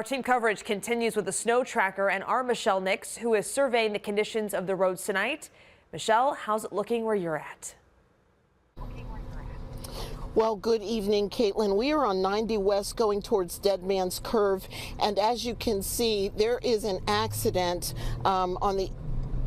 Our team coverage continues with the snow tracker and our Michelle Nix, who is surveying the conditions of the roads tonight. Michelle, how's it looking where you're at? Well, good evening, Caitlin. We are on 90 West going towards Dead Man's Curve, and as you can see, there is an accident on the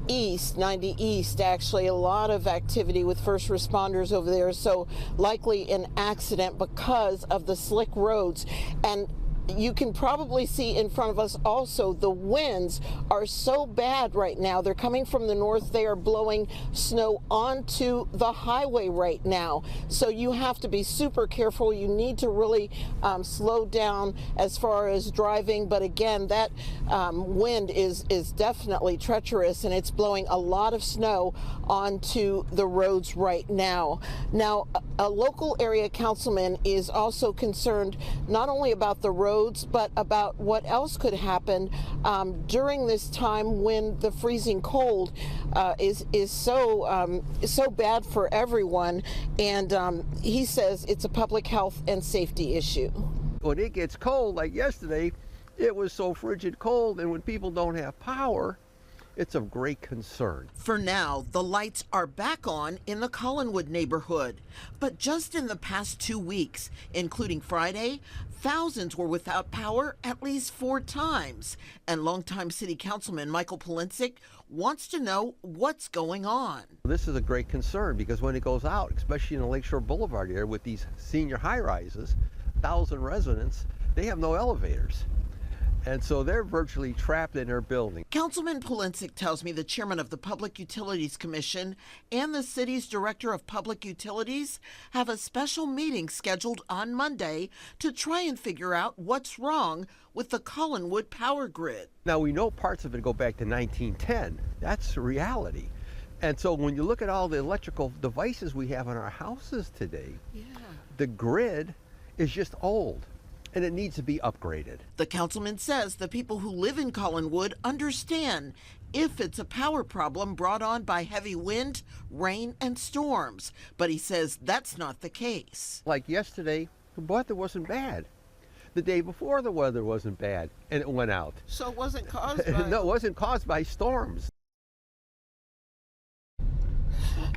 east, 90 East, actually. A lot of activity with first responders over there, so likely an accident because of the slick roads. And you can probably see in front of us also the winds are so bad right now. They're coming from the north. They are blowing snow onto the highway right now. So you have to be super careful. You need to really slow down as far as driving. But again, that wind is definitely treacherous, and it's blowing a lot of snow onto the roads right now. Now, a local area councilman is also concerned not only about the roads, but about what else could happen during this time when the freezing cold is so bad for everyone. And he says it's a public health and safety issue. When it gets cold, like yesterday, it was so frigid cold, and when people don't have power, it's of great concern. For now, the lights are back on in the Collinwood neighborhood. But just in the past 2 weeks, including Friday, thousands were without power at least 4 times. And longtime city councilman Michael Polincic wants to know what's going on. This is a great concern because when it goes out, especially in the Lakeshore Boulevard area with these senior high-rises, 1,000 residents, they have no elevators. And so they're virtually trapped in their building. Councilman Polincic tells me the chairman of the Public Utilities Commission and the city's director of public utilities have a special meeting scheduled on Monday to try and figure out what's wrong with the Collinwood power grid. Now, we know parts of it go back to 1910. That's reality. And so when you look at all the electrical devices we have in our houses today, the grid is just old, and it needs to be upgraded. The councilman says the people who live in Collinwood understand if it's a power problem brought on by heavy wind, rain, and storms. But he says that's not the case. Like yesterday, the weather wasn't bad. The day before, the weather wasn't bad, and it went out. So it wasn't caused by... No, it wasn't caused by storms.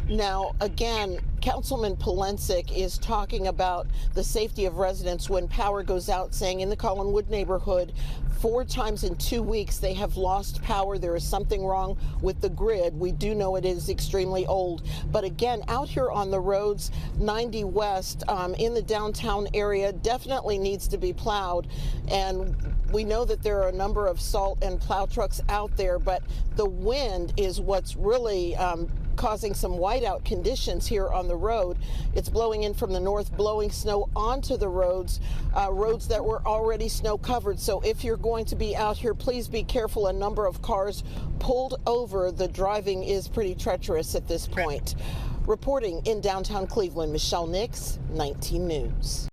Now, again, Councilman Polincic is talking about the safety of residents when power goes out, saying in the Collinwood neighborhood, 4 times in 2 weeks they have lost power. There is something wrong with the grid. We do know it is extremely old. But again, out here on the roads, 90 West, in the downtown area, definitely needs to be plowed. And we know that there are a number of salt and plow trucks out there, but the wind is what's really causing some whiteout conditions here on the road. It's blowing in from the north, blowing snow onto the roads, roads that were already snow covered. So if you're going to be out here, please be careful. A number of cars pulled over. The driving is pretty treacherous at this point. Reporting in downtown Cleveland, Michelle Nix, 19 News.